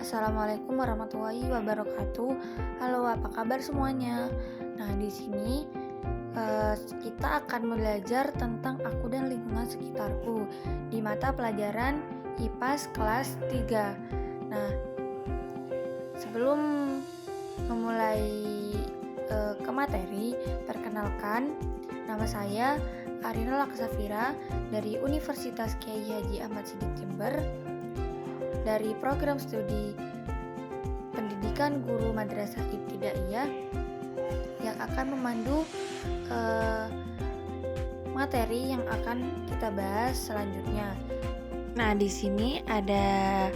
Assalamualaikum warahmatullahi wabarakatuh. Halo, apa kabar semuanya? Nah, di sini kita akan belajar tentang aku dan lingkungan sekitarku di mata pelajaran IPAS kelas 3. Nah, sebelum memulai ke materi, perkenalkan, nama saya Arina Laksafira dari Universitas Kyai Haji Ahmad Siddiq Jember, dari program studi pendidikan guru madrasah ibtidaiyah yang akan memandu materi yang akan kita bahas selanjutnya. Nah, di sini ada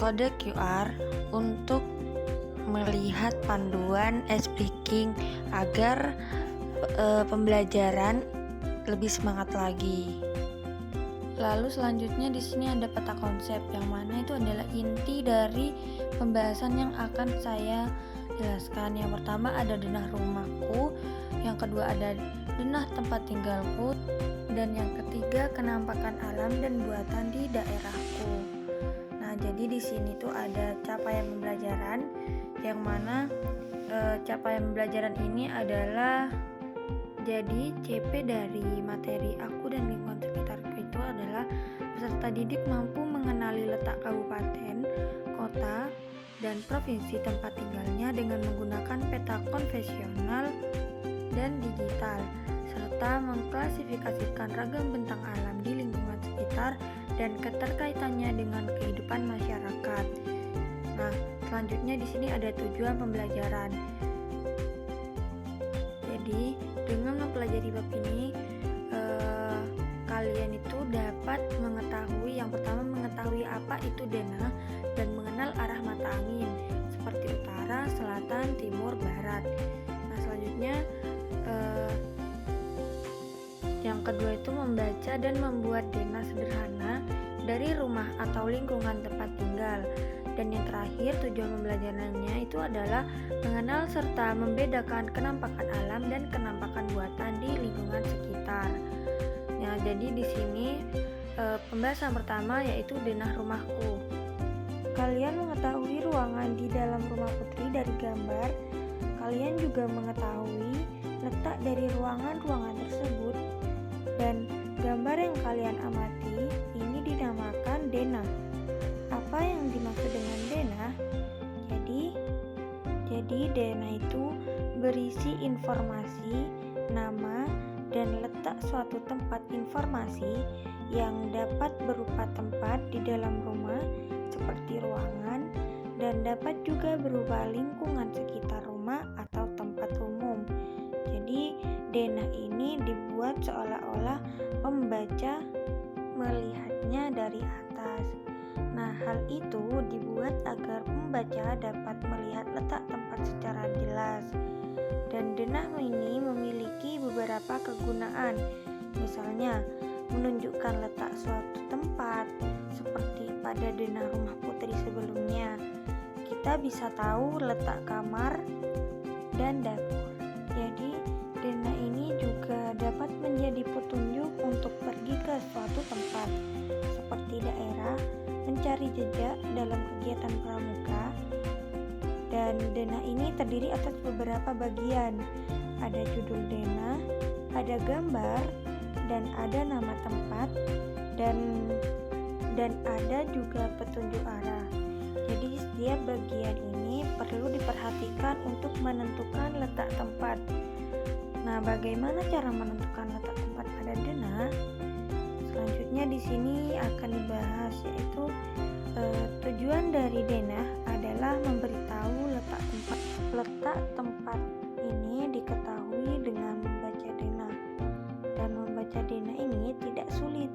kode QR untuk melihat panduan speaking agar pembelajaran lebih semangat lagi. Lalu selanjutnya di sini ada peta konsep, yang mana itu adalah inti dari pembahasan yang akan saya jelaskan. Yang pertama ada denah rumahku, yang kedua ada denah tempat tinggalku, dan yang ketiga kenampakan alam dan buatan di daerahku. Nah, jadi di sini tuh ada capaian pembelajaran, yang mana capaian pembelajaran ini adalah jadi CP dari materi aku dan lingkungan sekitarku itu adalah peserta didik mampu mengenali letak kabupaten, kota, dan provinsi tempat tinggalnya dengan menggunakan peta konvensional dan digital, serta mengklasifikasikan ragam bentang alam di lingkungan sekitar dan keterkaitannya dengan kehidupan masyarakat. Nah, selanjutnya di sini ada tujuan pembelajaran. Jadi, dengan mempelajari bab ini, kalian itu dapat mengetahui, yang pertama mengetahui apa itu denah dan mengenal arah mata angin seperti utara, selatan, timur, barat. Nah, selanjutnya yang kedua itu membaca dan membuat denah sederhana dari rumah atau lingkungan tempat tinggal. Dan yang terakhir, tujuan pembelajarannya itu adalah mengenal serta membedakan kenampakan alam dan kenampakan buatan di lingkungan sekitar. Nah, jadi di sini pembahasan pertama yaitu denah rumahku. Kalian mengetahui ruangan di dalam rumah putri dari gambar. Kalian juga mengetahui letak dari ruangan-ruangan tersebut, dan gambar yang kalian amati ini dinamakan denah. Apa yang dimaksud dengan denah? Jadi denah itu berisi informasi, nama, dan letak suatu tempat informasi yang dapat berupa tempat di dalam rumah seperti ruangan, dan dapat juga berupa lingkungan sekitar rumah atau tempat umum. Jadi denah ini dibuat seolah-olah pembaca melihatnya dari atas. Nah, hal itu dibuat agar pembaca dapat melihat letak tempat secara jelas. Dan denah ini memiliki beberapa kegunaan. Misalnya, menunjukkan letak suatu tempat, seperti pada denah rumah putri sebelumnya. Kita bisa tahu letak kamar dan dapur. Jadi, denah ini juga dapat menjadi petunjuk untuk pergi ke suatu tempat, seperti daerah, mencari jejak dalam kegiatan pramuka. Dan denah ini terdiri atas beberapa bagian. Ada judul denah, ada gambar, dan ada nama tempat, dan ada juga petunjuk arah. Jadi setiap bagian ini perlu diperhatikan untuk menentukan letak tempat. Nah, bagaimana cara menentukan letak tempat pada denah? Selanjutnya di sini akan dibahas, yaitu tujuan dari denah adalah memberitahu letak tempat. Letak tempat ini diketahui dengan membaca denah, dan membaca denah ini tidak sulit.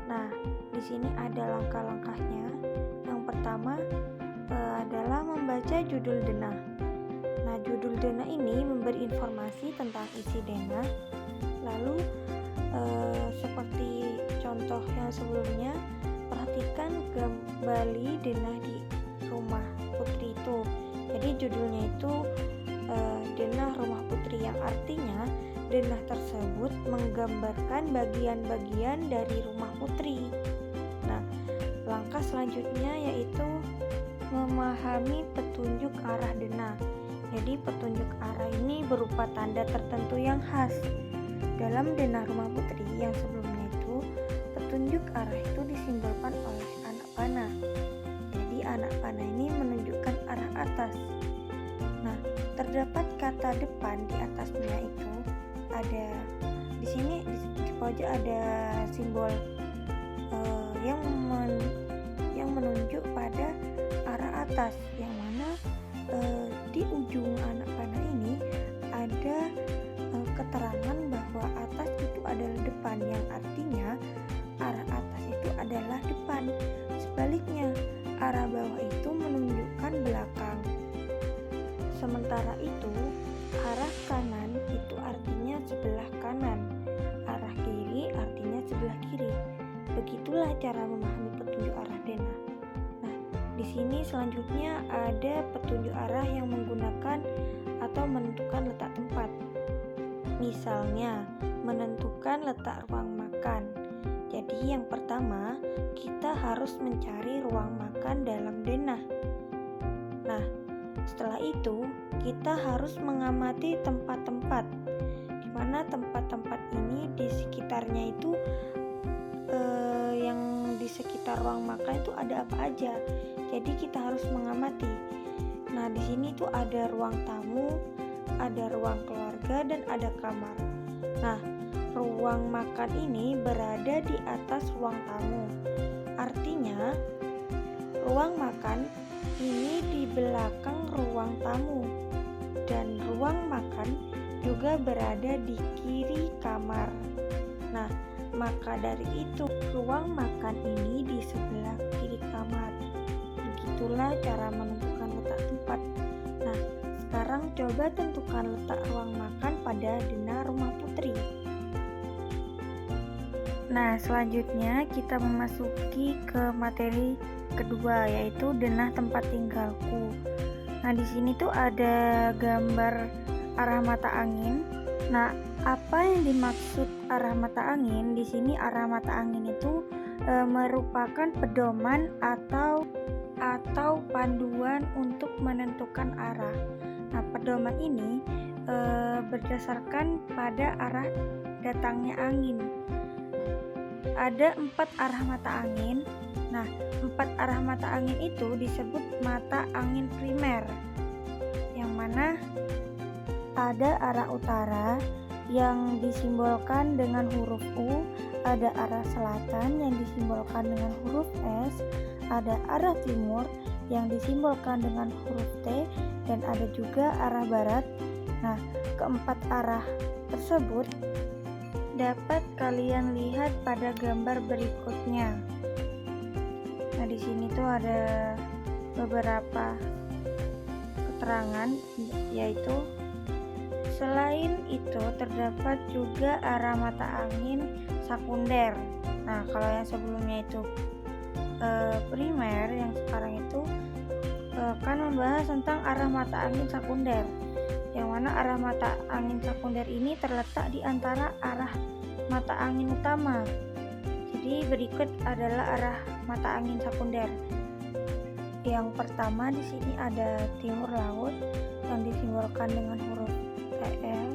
Nah, di sini ada langkah-langkahnya. Yang pertama adalah membaca judul denah. Nah, judul denah ini memberi informasi tentang isi denah. Lalu seperti contoh yang sebelumnya, perhatikan kembali denah di rumah putri itu. Jadi judulnya itu denah rumah putri, yang artinya denah tersebut menggambarkan bagian-bagian dari rumah putri. Nah, langkah selanjutnya yaitu memahami petunjuk arah denah. Jadi petunjuk arah ini berupa tanda tertentu yang khas. Dalam denah Rumah Putri yang sebelumnya itu, petunjuk arah itu disimbolkan oleh anak panah. Jadi anak panah ini menunjukkan arah atas. Nah, terdapat kata depan di atasnya itu ada di sini di pojok ada simbol yang menunjuk pada arah atas, yang mana di ujung anak panah ini ada keterangan bahwa atas itu adalah depan, yang artinya arah atas itu adalah depan. Sebaliknya, arah bawah itu menunjukkan belakang. Sementara itu, arah kanan itu artinya sebelah kanan, arah kiri artinya sebelah kiri. Begitulah cara memahami petunjuk arah denah. Nah, di sini selanjutnya ada petunjuk arah yang menggunakan atau menentukan letak tempat. Misalnya, menentukan letak ruang makan. Jadi yang pertama, kita harus mencari ruang makan dalam denah. Nah, setelah itu kita harus mengamati tempat-tempat, di mana tempat-tempat ini di sekitarnya itu yang di sekitar ruang makan itu ada apa aja. Jadi kita harus mengamati. Nah, di sini tuh ada ruang tamu, ada ruang keluarga, dan ada kamar. Nah, ruang makan ini berada di atas ruang tamu. Artinya, ruang makan ini di belakang ruang tamu, dan ruang makan juga berada di kiri kamar. Nah, maka dari itu ruang makan ini di sebelah kiri kamar. Begitulah cara menentukan letak tempat. Nah, sekarang coba tentukan letak ruang makan pada denah Rumah Putri. Nah, selanjutnya kita memasuki ke materi kedua, yaitu denah tempat tinggalku. Nah, di sini tuh ada gambar arah mata angin. Nah, apa yang dimaksud arah mata angin? Di sini arah mata angin itu merupakan pedoman atau panduan untuk menentukan arah. Nah, pedoman ini berdasarkan pada arah datangnya angin. Ada 4 arah mata angin. Nah, 4 arah mata angin itu disebut mata angin primer, yang mana ada arah utara yang disimbolkan dengan huruf U, ada arah selatan yang disimbolkan dengan huruf S, ada arah timur yang disimbolkan dengan huruf T, dan ada juga arah barat. Nah, keempat arah tersebut dapat kalian lihat pada gambar berikutnya. Nah, di sini tuh ada beberapa keterangan, yaitu selain itu terdapat juga arah mata angin sekunder. Nah, kalau yang sebelumnya itu primer, yang sekarang itu kan membahas tentang arah mata angin sekunder, yang mana arah mata angin sekunder ini terletak di antara arah mata angin utama. Jadi berikut adalah arah mata angin sekunder. Yang pertama di sini ada timur laut yang disimbolkan dengan huruf TL.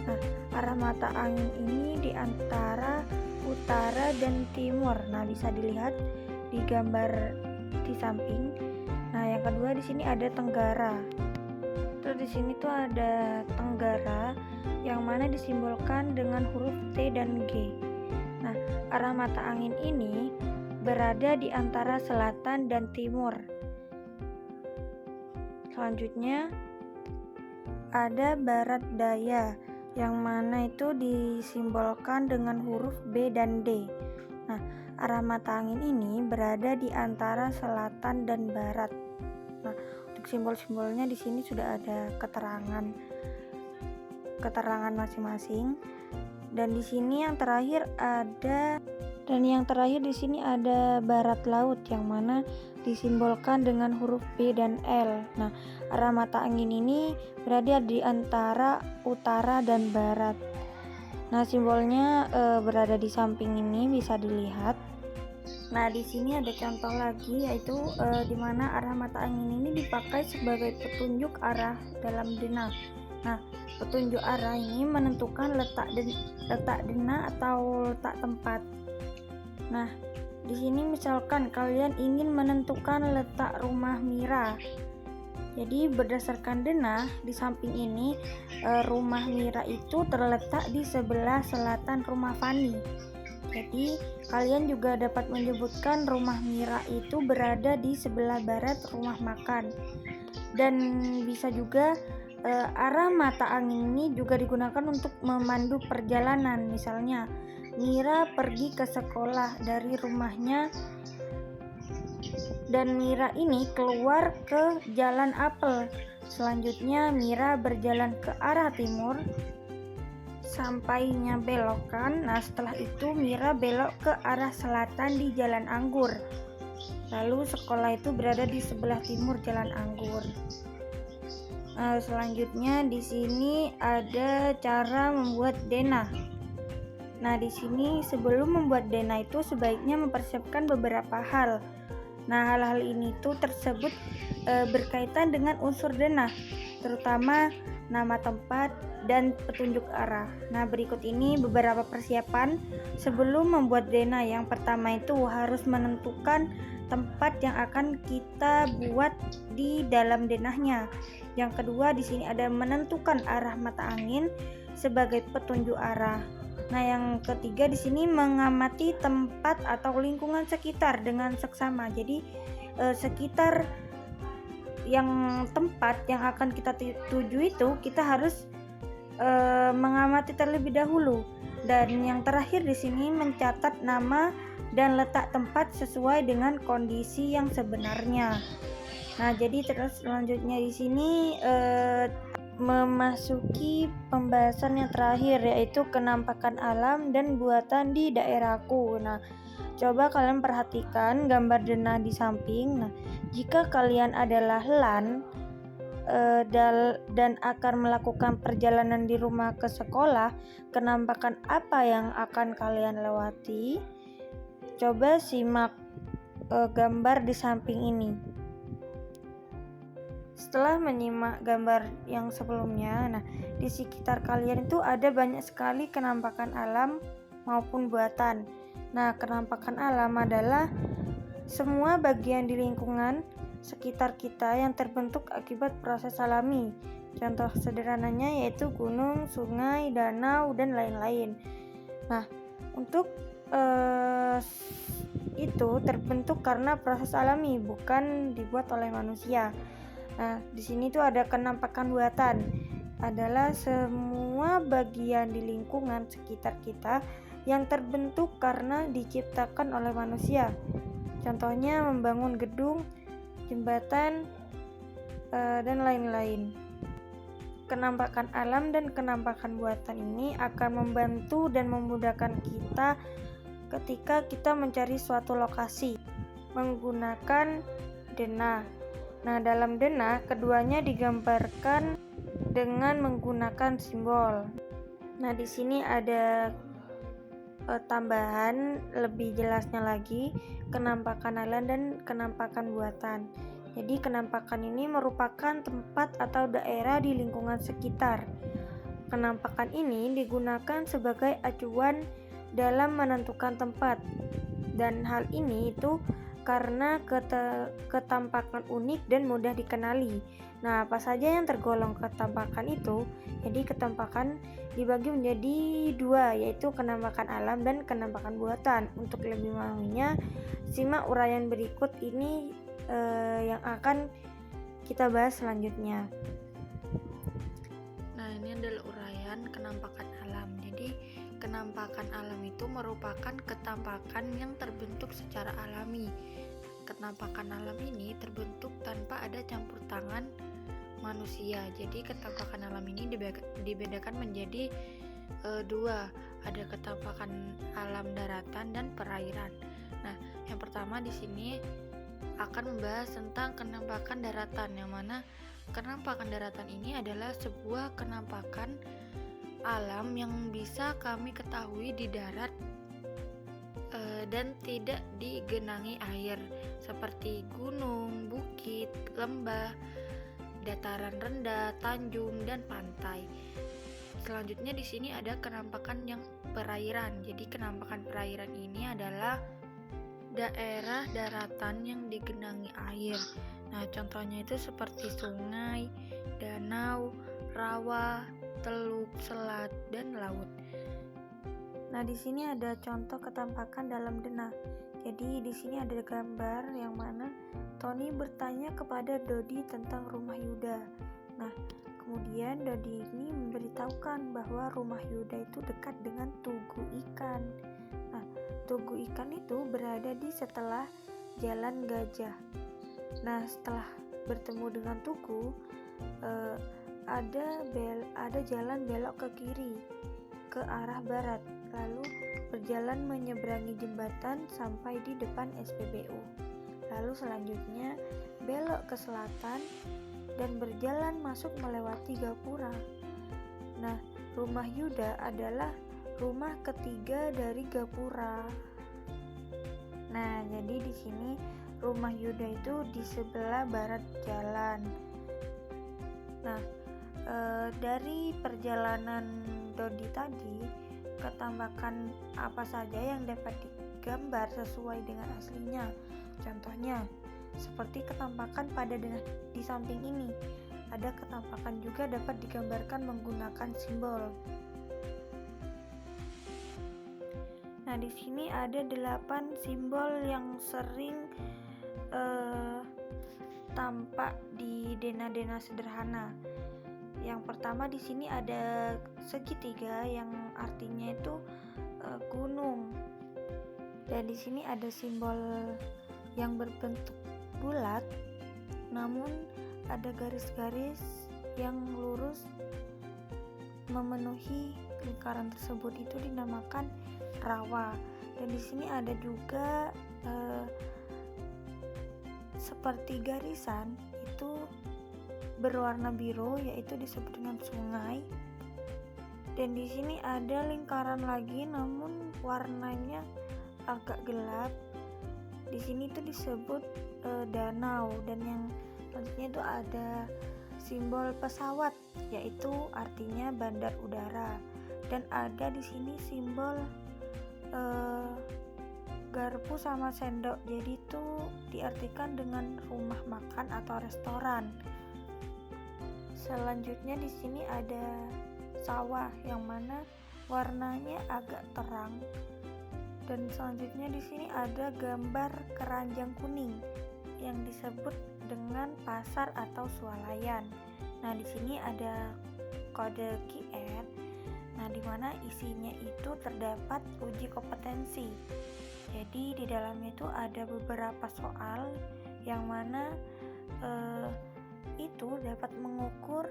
Nah, arah mata angin ini di antara utara dan timur. Nah, bisa dilihat di gambar di samping. Nah, yang kedua di sini ada tenggara. Terus di sini tuh ada tenggara yang mana disimbolkan dengan huruf T dan G. Nah, arah mata angin ini berada di antara selatan dan timur. Selanjutnya ada barat daya yang mana itu disimbolkan dengan huruf B dan D. Nah, arah mata angin ini berada di antara selatan dan barat. Nah, untuk simbol-simbolnya di sini sudah ada keterangan masing-masing. Dan di sini yang terakhir di sini ada barat laut yang mana disimbolkan dengan huruf B dan L. Nah, arah mata angin ini berada di antara utara dan barat. Nah, simbolnya berada di samping ini bisa dilihat. Nah, di sini ada contoh lagi, yaitu di mana arah mata angin ini dipakai sebagai petunjuk arah dalam denah. Nah, petunjuk arah ini menentukan letak denah atau letak tempat. Nah, di sini misalkan kalian ingin menentukan letak rumah Mira. Jadi berdasarkan denah di samping ini, rumah Mira itu terletak di sebelah selatan rumah Fani. Jadi kalian juga dapat menyebutkan rumah Mira itu berada di sebelah barat rumah makan. Dan bisa juga arah mata angin ini juga digunakan untuk memandu perjalanan. Misalnya Mira pergi ke sekolah dari rumahnya dan Mira ini keluar ke Jalan Apel. Selanjutnya Mira berjalan ke arah timur sampainya belokan. Nah, setelah itu Mira belok ke arah selatan di Jalan Anggur. Lalu sekolah itu berada di sebelah timur Jalan Anggur. Selanjutnya di sini ada cara membuat denah. Nah, di sini sebelum membuat denah itu sebaiknya mempersiapkan beberapa hal. Nah, hal-hal ini tuh tersebut berkaitan dengan unsur denah, terutama nama tempat dan petunjuk arah. Nah, berikut ini beberapa persiapan sebelum membuat denah. Yang pertama itu harus menentukan tempat yang akan kita buat di dalam denahnya. Yang kedua di sini ada menentukan arah mata angin sebagai petunjuk arah. Nah, yang ketiga di sini mengamati tempat atau lingkungan sekitar dengan seksama. Jadi sekitar yang tempat yang akan kita tuju itu kita harus mengamati terlebih dahulu. Dan yang terakhir di sini mencatat nama dan letak tempat sesuai dengan kondisi yang sebenarnya. Nah, jadi terus selanjutnya di sini memasuki pembahasan yang terakhir, yaitu kenampakan alam dan buatan di daerahku. Nah, coba kalian perhatikan gambar denah di samping. Nah, jika kalian adalah LAN dan akan melakukan perjalanan di rumah ke sekolah, kenampakan apa yang akan kalian lewati? Coba simak gambar di samping ini. Setelah menyimak gambar yang sebelumnya, nah di sekitar kalian itu ada banyak sekali kenampakan alam maupun buatan. Nah, kenampakan alam adalah semua bagian di lingkungan sekitar kita yang terbentuk akibat proses alami. Contoh sederhananya yaitu gunung, sungai, danau, dan lain-lain. Nah, untuk itu terbentuk karena proses alami, bukan dibuat oleh manusia. Nah, di sini tuh ada kenampakan buatan, adalah semua bagian di lingkungan sekitar kita yang terbentuk karena diciptakan oleh manusia. Contohnya membangun gedung, jembatan, dan lain-lain. Kenampakan alam dan kenampakan buatan ini akan membantu dan memudahkan kita ketika kita mencari suatu lokasi menggunakan denah. Nah, dalam denah keduanya digambarkan dengan menggunakan simbol. Nah, di sini ada tambahan lebih jelasnya lagi, kenampakan alam dan kenampakan buatan. Jadi kenampakan ini merupakan tempat atau daerah di lingkungan sekitar. Kenampakan ini digunakan sebagai acuan dalam menentukan tempat, dan hal ini itu karena ketampakan unik dan mudah dikenali. Nah, apa saja yang tergolong ketampakan itu? Jadi ketampakan dibagi menjadi dua, yaitu kenampakan alam dan kenampakan buatan. Untuk lebih memahaminya, simak uraian berikut ini yang akan kita bahas selanjutnya. Nah, ini adalah uraian kenampakan alam. Jadi kenampakan alam itu merupakan ketampakan yang terbentuk secara alami. Kenampakan alam ini terbentuk tanpa ada campur tangan manusia. Jadi kenampakan alam ini dibedakan menjadi dua, ada kenampakan alam daratan dan perairan. Nah, yang pertama di sini akan membahas tentang kenampakan daratan, yang mana kenampakan daratan ini adalah sebuah kenampakan alam yang bisa kami ketahui di darat dan tidak digenangi air seperti gunung, bukit, lembah, dataran rendah, tanjung, dan pantai. Selanjutnya di sini ada kenampakan yang perairan. Jadi kenampakan perairan ini adalah daerah daratan yang digenangi air. Nah, contohnya itu seperti sungai, danau, rawa, teluk, selat, dan laut. Nah, di sini ada contoh ketampakan dalam denah. Jadi di sini ada gambar yang mana Tony bertanya kepada Dodi tentang rumah Yuda. Nah, kemudian Dodi ini memberitahukan bahwa rumah Yuda itu dekat dengan tugu ikan. Nah, tugu ikan itu berada di setelah Jalan Gajah. Nah, setelah bertemu dengan tugu, ada jalan belok ke kiri ke arah barat, lalu berjalan menyeberangi jembatan sampai di depan SPBU. Lalu selanjutnya belok ke selatan dan berjalan masuk melewati gapura. Nah, rumah Yuda adalah rumah ketiga dari gapura. Nah, jadi di sini rumah Yuda itu di sebelah barat jalan. Nah, dari perjalanan Dodi tadi, ketambakan apa saja yang dapat digambar sesuai dengan aslinya. Contohnya, seperti ketampakan pada denah di samping ini. Ada ketampakan juga dapat digambarkan menggunakan simbol. Nah, di sini ada 8 simbol yang sering tampak di denah-denah sederhana. Yang pertama di sini ada segitiga yang artinya itu gunung. Dan di sini ada simbol yang berbentuk bulat, namun ada garis-garis yang lurus memenuhi lingkaran tersebut, itu dinamakan rawa. Dan di sini ada juga seperti garisan itu berwarna biru, yaitu disebut dengan sungai. Dan di sini ada lingkaran lagi, namun warnanya agak gelap. Di sini itu disebut danau. Dan yang selanjutnya itu ada simbol pesawat, yaitu artinya bandar udara. Dan ada di sini simbol garpu sama sendok. Jadi itu diartikan dengan rumah makan atau restoran. Selanjutnya di sini ada sawah yang mana warnanya agak terang. Dan selanjutnya di sini ada gambar keranjang kuning yang disebut dengan pasar atau swalayan. Nah, di sini ada kode QR. Nah, di mana isinya itu terdapat uji kompetensi. Jadi di dalamnya itu ada beberapa soal yang mana itu dapat mengukur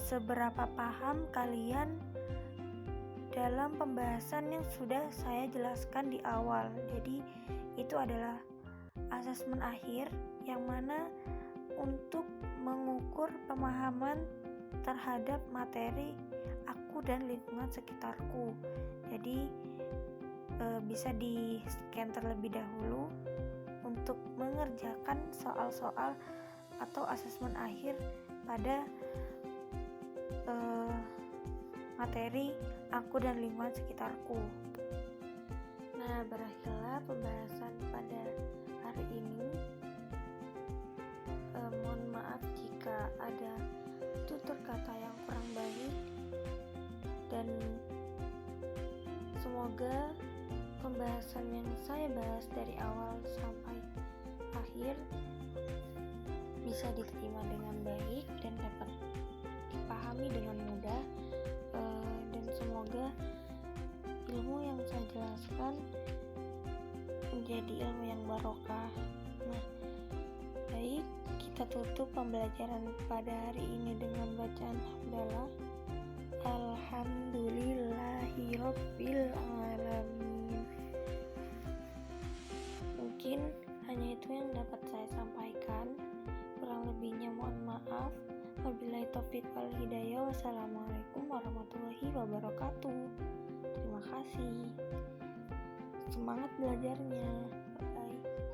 seberapa paham kalian dalam pembahasan yang sudah saya jelaskan di awal. Jadi itu adalah asesmen akhir yang mana untuk mengukur pemahaman terhadap materi aku dan lingkungan sekitarku. Jadi bisa di scan terlebih dahulu untuk mengerjakan soal-soal atau asesmen akhir pada materi aku dan lingkungan sekitarku. Nah, berakhirlah pembahasan pada hari ini. Mohon maaf jika ada tutur kata yang kurang baik, dan semoga pembahasan yang saya bahas dari awal sampai akhir bisa diterima dengan baik dan dapat dipahami dengan mudah, dan semoga ilmu yang saya jelaskan menjadi ilmu yang barokah. Nah, baik, kita tutup pembelajaran pada hari ini dengan bacaan hamdalah. Alhamdulillahirabbil alamin. Mungkin hanya itu yang dapat saya sampaikan. Kurang lebihnya mohon maaf. Wabillahi taufiq wal hidayah. Wassalamualaikum warahmatullahi wabarakatuh. Terima kasih. semangat belajarnya. Bye.